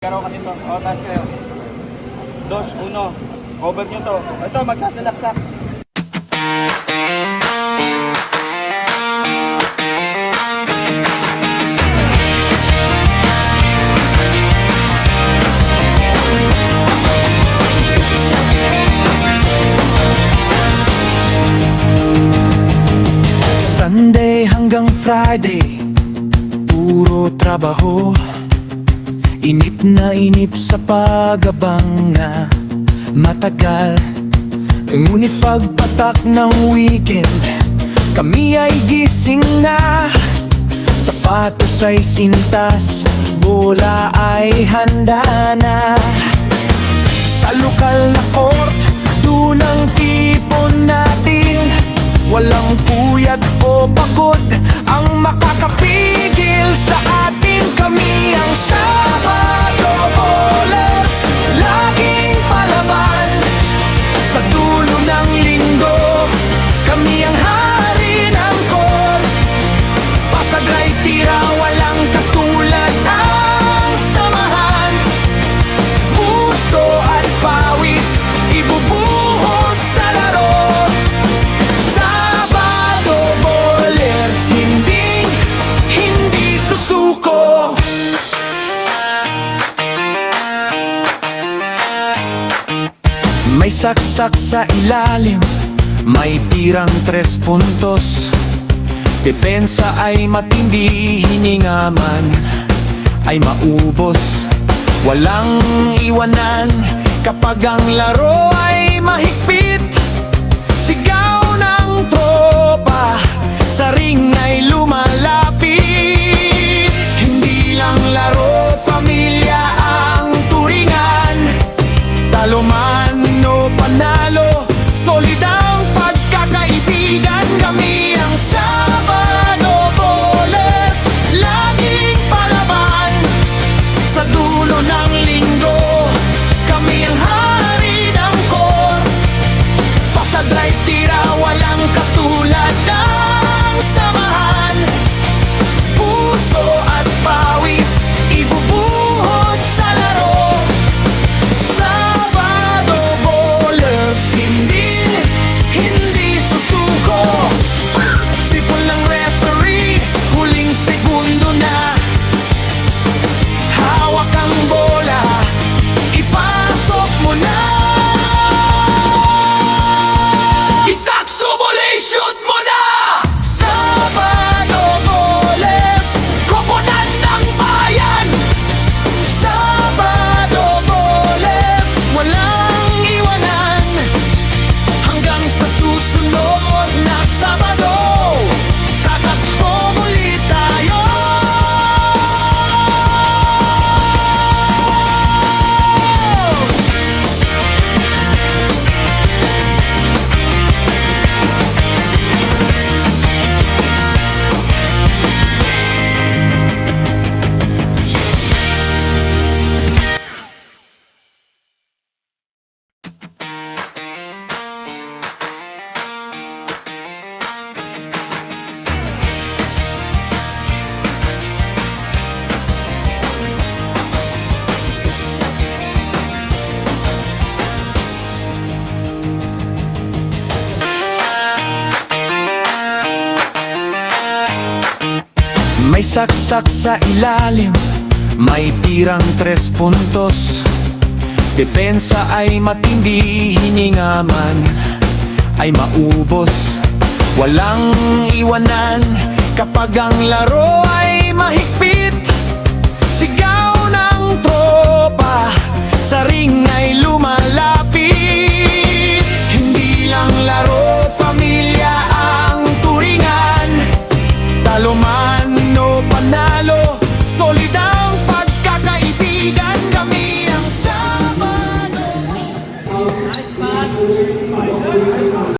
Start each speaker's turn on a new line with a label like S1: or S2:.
S1: Karaw kasi to. O, taas kayo. 2, 1. Cover nyo to. Ito, magsasalaksak.
S2: Sunday hanggang Friday, puro trabaho. Inip na inip sa pagabang na matagal. Ngunit pagpatak ng weekend, kami ay gising na. Sapatos ay sintas, bola ay handa na. Sa lokal na court, dun ang tipon natin. Walang puyat o pagod ang makakapigil sa atin. Kami ang Sabado Bowlers, laging palaban. Sa dulo ng linggo, kami ang hari ng court. Pasagray tira, walang katulad ang samahan. Puso at pawis, ibubuhos sa laro. Sabado Bowlers, hindi susuko. May saksak sa ilalim, may tirang 3 puntos. Depensa ay matindi, hininga man ay maubos. Walang iwanan kapag ang laro ay mahigpit. Sigaw ng tropa, sa ring ay lumalapit. Hindi lang laro, pamilya ang turingan. Talo man o panalo, solid ang pagkakaibigan. Kami ang Sabado Bowlers, laging palaban. Sa dulo ng linggo, kami ang hari ng court. Pasadrive tira, walang katulad ng samahan. Puso at pawis, ibubuhos sa laro. Sabado Bowlers, hindi susuko. Sipon ng referee, huling segundo na. Hawak ang bola, ipasok mo na. Isakso muli, shoot mo na! Sabado Bowlers, koponan ng bayan. Sabado Bowlers, walang iwanan. Hanggang sa susunod na Sabado, tatakbo muli tayo. May saksak sa ilalim, may tirang 3 puntos. Depensa ay matindi, hininga man ay maubos. Walang iwanan kapag ang laro ay mahigpit. Sigaw ng tropa, sa ring ay lumalapit.